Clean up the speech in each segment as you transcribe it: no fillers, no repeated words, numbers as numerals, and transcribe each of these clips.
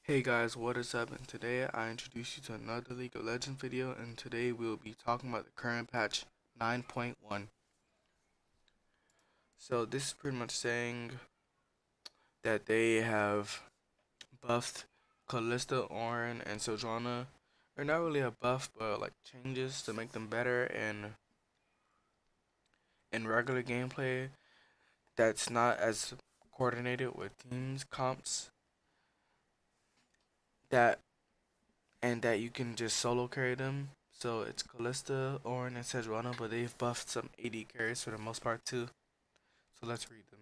Hey guys, what is up? And today I introduce you to another League of Legends video, and today we will be talking about the current patch 9.1. So this is pretty much saying that they have buffed Callista, Ornn, and Sojourner. Or not really a buff, but like changes to make them better in regular gameplay that's not as coordinated with teams comps that that you can just solo carry them. So it's Callista, Ornn, and Sejuani, but they've buffed some AD carries for the most part too. So let's read them.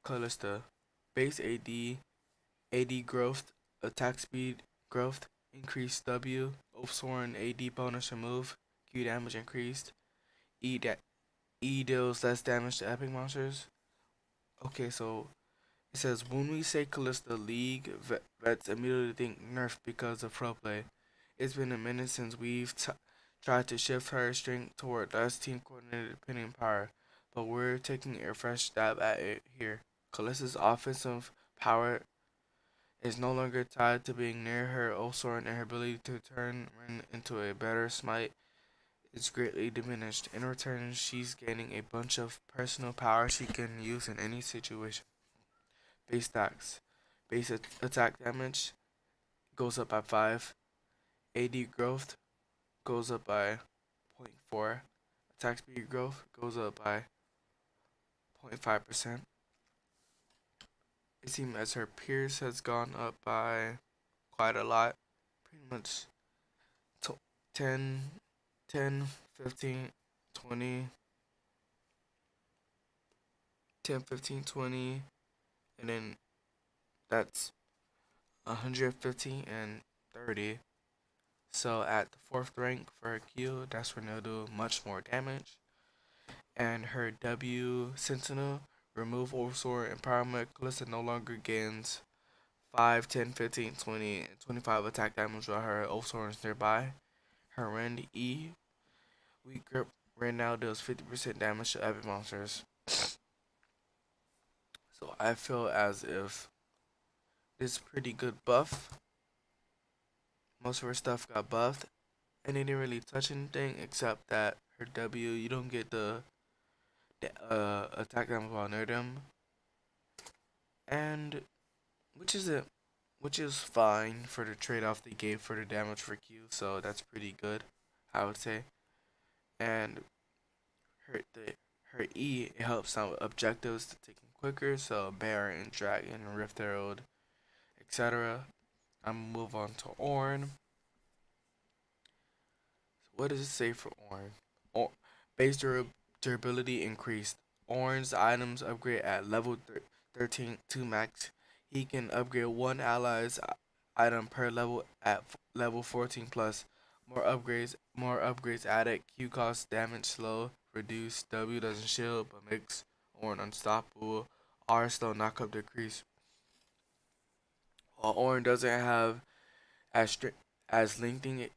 Callista, base AD growth, attack speed growth, increased W, Oathsworn AD bonus remove, Q damage increased, E deals less damage to epic monsters. Okay, so it says when we say Callista League, vets immediately think nerf because of pro play. It's been a minute since we've tried to shift her strength toward less team coordinated pinning power, but we're taking a fresh stab at it here. Callista's offensive power is no longer tied to being near her Oathsworn, and her ability to turn Ren into a better smite is greatly diminished. In return, she's gaining a bunch of personal power she can use in any situation. Base stacks. Base attack damage goes up by 5. AD growth goes up by zero point 0.4. Attack speed growth goes up by 0.5%. It seems as her peers has gone up by quite a lot. Pretty much 10, 10, 15, 20, 10, 15, 20, and then that's 150 and 30. So at the 4th rank for her Q, that's when they'll do much more damage. And her W Sentinel, remove Oversword Empowerment, Calista no longer gains 5, 10, 15, 20, and 25 attack damage while her Oversword is nearby. Her Rend E, Weak Grip Rend now deals 50% damage to epic monsters. So I feel as if this pretty good buff. Most of her stuff got buffed, and they didn't really touch anything except that her W, you don't get the attack damage while near them, and which is it, which is fine for the trade-off they gave for the damage for Q. So that's pretty good, I would say. And her the her E, it helps out with objectives to take them quicker. So Baron, Dragon, Rift Herald, etc. I'm gonna move on to Ornn. What does it say for Ornn? Or base durability increased. Ornn's items upgrade at level 13 to max. He can upgrade one ally's item per level at level 14 plus. More upgrades added. Q costs damage slow, reduced. W doesn't shield but makes Ornn unstoppable. R slow knockup decrease. While Ornn doesn't have as strict as linking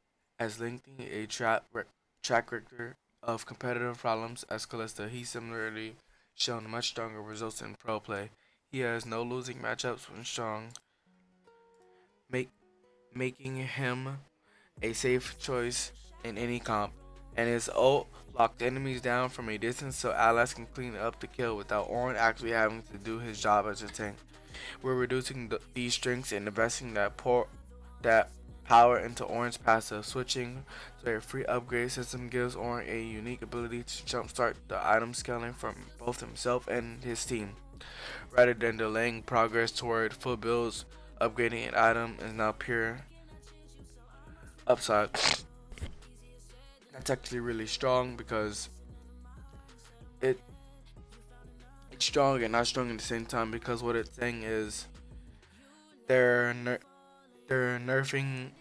a track record of competitive problems as Calista. He's similarly shown much stronger results in pro play. He has no losing matchups when strong, make, making him a safe choice in any comp. And his ult locked enemies down from a distance so allies can clean up the kill without Ornn actually having to do his job as a tank. We're reducing these strengths and investing that power into Ornn's passive. Switching to a free upgrade system gives Ornn a unique ability to jumpstart the item scaling from both himself and his team. Rather than delaying progress toward full builds, upgrading an item is now pure upside. That's actually really strong because it it's strong and not strong at the same time, because what it's saying is they're they're nerfing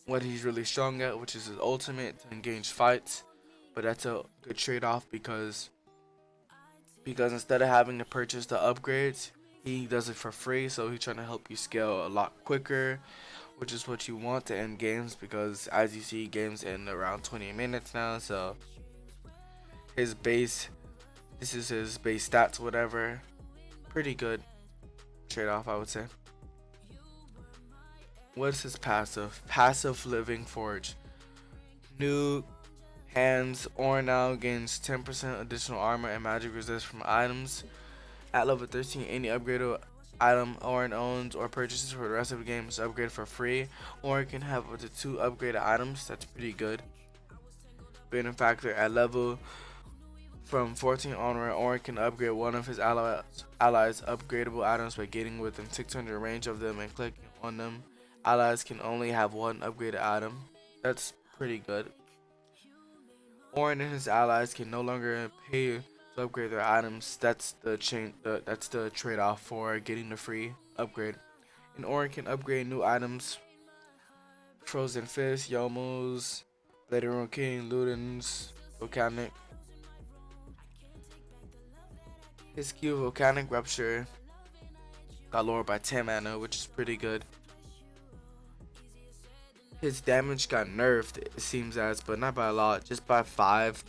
what he's really strong at, which is his ultimate to engage fights. But that's a good trade-off because instead of having to purchase the upgrades, he does it for free. So he's trying to help you scale a lot quicker, which is what you want to end games, because as you see, games end around 20 minutes now. So his base, this is his base stats, whatever, pretty good. trade off, I would say. What's his passive? Passive Living Forge. New hands or now gains 10% additional armor and magic resist from items. At level 13, any upgraded item Orin owns or purchases for the rest of the game is upgraded for free. Orin can have up to 2 upgraded items. That's pretty good. Benefactor at level from 14 onward, Orin can upgrade one of his allies' upgradable items by getting within 600 range of them and clicking on them. Allies can only have one upgraded item. That's pretty good. Orin and his allies can no longer pay to upgrade their items. That's the trade-off for getting the free upgrade. And Orin can upgrade new items: Frozen Fist, Yomu's, Blade Rune King, Luden's, Volcanic. His Q Volcanic Rupture got lowered by 10 mana, which is pretty good. His damage got nerfed, it seems as, but not by a lot, just by 5,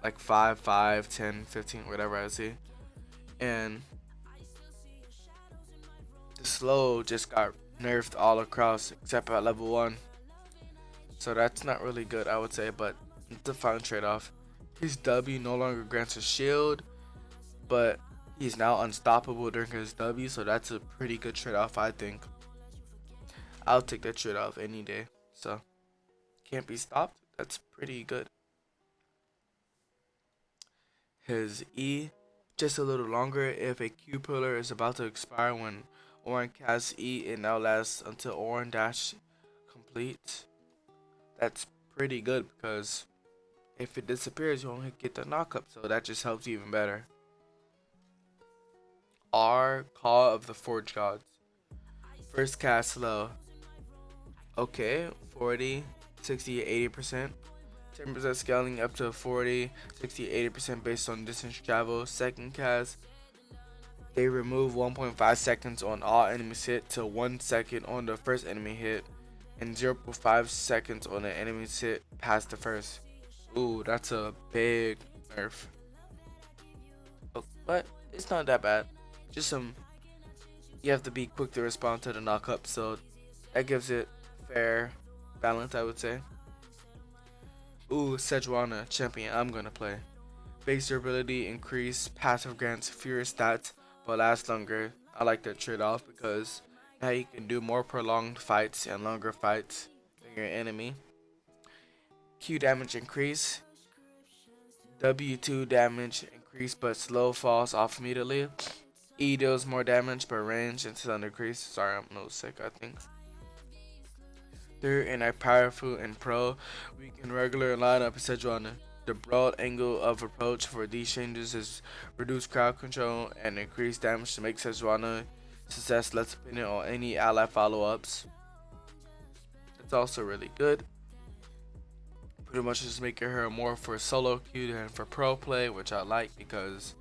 like 5, 10, 15, whatever I see. And the slow just got nerfed all across except at level 1. So that's not really good, I would say, but it's a fine trade-off. His W no longer grants a shield, but he's now unstoppable during his W, so that's a pretty good trade-off, I think. I'll take that trade-off any day. So, can't be stopped. That's pretty good. His E, just a little longer. If a Q pillar is about to expire when Orin casts E, it now lasts until Orin dash completes. That's pretty good because if it disappears, you only get the knock-up, so that just helps even better. R, Call of the Forge Gods. First cast slow. Okay, 40, 60, 80%. 10% scaling up to 40, 60, 80% based on distance travel. Second cast, they remove 1.5 seconds on all enemies hit to 1 second on the first enemy hit, and 0.5 seconds on the enemy's hit past the first. Ooh, that's a big nerf. But it's not that bad. Just some, you have to be quick to respond to the knock up, so that gives it fair balance, I would say. Ooh, Sejuani, champion I'm gonna play. Base durability increase, passive grants fewer stats, but lasts longer. I like that trade-off because now you can do more prolonged fights and longer fights than your enemy. Q damage increase. W2 damage increase, but slow falls off immediately. E deals more damage, but range and stun decrease. Sorry, I'm a little sick, I think. Third, in a powerful and pro, we can regular line up Sejuani. The broad angle of approach for these changes is reduced crowd control and increased damage to make Sejuani success less dependent on any ally follow-ups. It's also really good. Pretty much just making her more for solo queue than for pro play, which I like because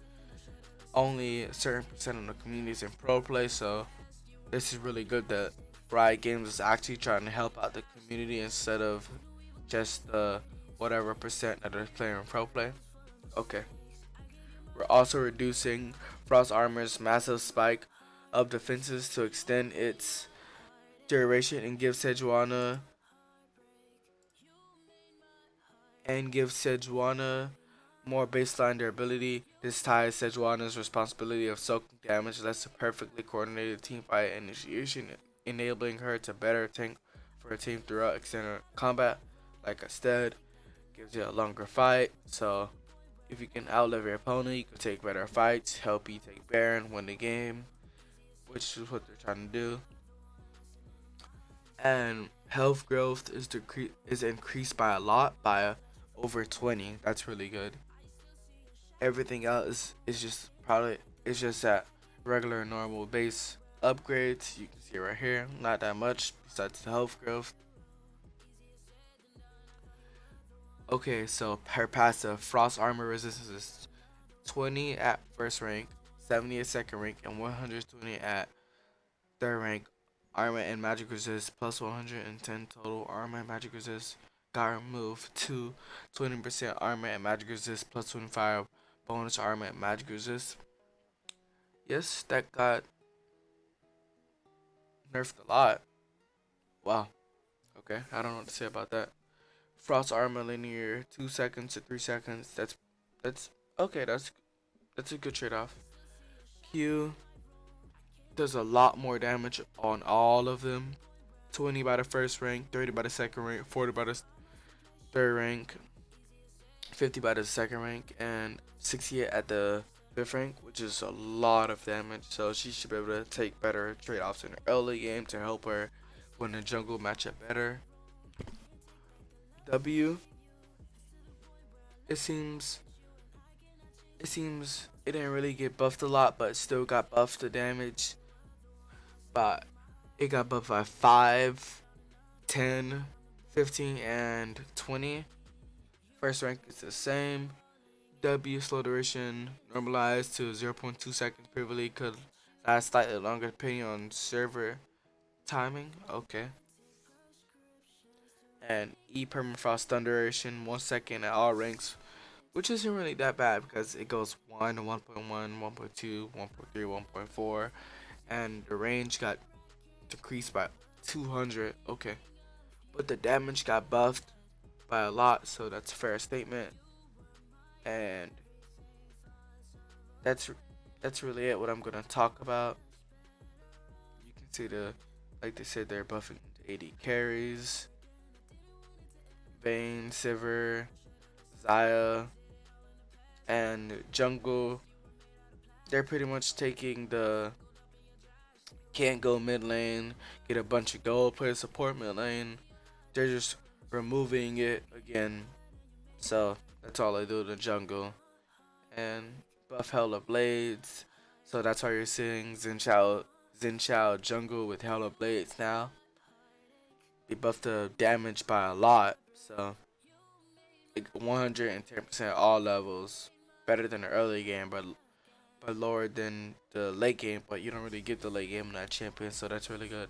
only a certain percent of the community is in pro play, so this is really good that Riot Games is actually trying to help out the community instead of just the whatever percent that are playing in pro play. Okay. We're also reducing Frost Armor's massive spike of defenses to extend its duration and give Sejuani more baseline durability. This ties Sejuani's responsibility of soaking damage less to perfectly coordinated team fight initiation, enabling her to better tank for her team throughout extended combat. Like I said, gives you a longer fight, so if you can outlive your opponent, you can take better fights, help you take Baron, win the game, which is what they're trying to do. And health growth is increased by a lot, by over 20. That's really good. Everything else is just at regular normal base upgrades. You can see right here, not that much besides the health growth. Okay, so her passive Frost Armor resistance is 20 at first rank, 70 at second rank, and 120 at third rank. Armor and magic resist plus 110 total armor and magic resist got removed to 20% armor and magic resist plus 25 bonus armor and magic resist. Yes, that got nerfed a lot. Wow. Okay, I don't know what to say about that. Frost armor linear 2 seconds to 3 seconds. That's okay. That's a good trade off. Q does a lot more damage on all of them. 20 by the first rank, 30 by the second rank, 40 by the third rank, 50 by the second rank, and 60 at the fifth rank, which is a lot of damage. So she should be able to take better trade offs in the early game to help her win the jungle matchup better. W, it seems it didn't really get buffed a lot, but still got buffed the damage. But it got buffed by 5, 10, 15, and 20. First rank is the same. W slow duration normalized to 0.2 seconds previously could last slightly longer depending on server timing. Okay. And E permafrost stun duration 1 second at all ranks, which isn't really that bad because it goes 1, 1.1, 1.2, 1.3, 1.4, and the range got decreased by 200. Okay. But the damage got buffed by a lot, so that's a fair statement. And that's really it. What I'm gonna talk about. You can see like they said, they're buffing 80 carries, Vayne, Sivir, Zaya, and jungle. They're pretty much taking the can't go mid lane, get a bunch of gold, play support mid lane. They're just removing it again. So that's all I do in the jungle. And buff Hella Blades. So that's why you're seeing Xin jungle with Hella Blades now. They buffed the damage by a lot. So 110% all levels. Better than the early game, but lower than the late game. But you don't really get the late game in that champion, so that's really good.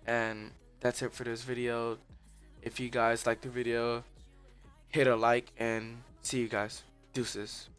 And that's it for this video. If you guys like the video, hit a like and see you guys. Deuces.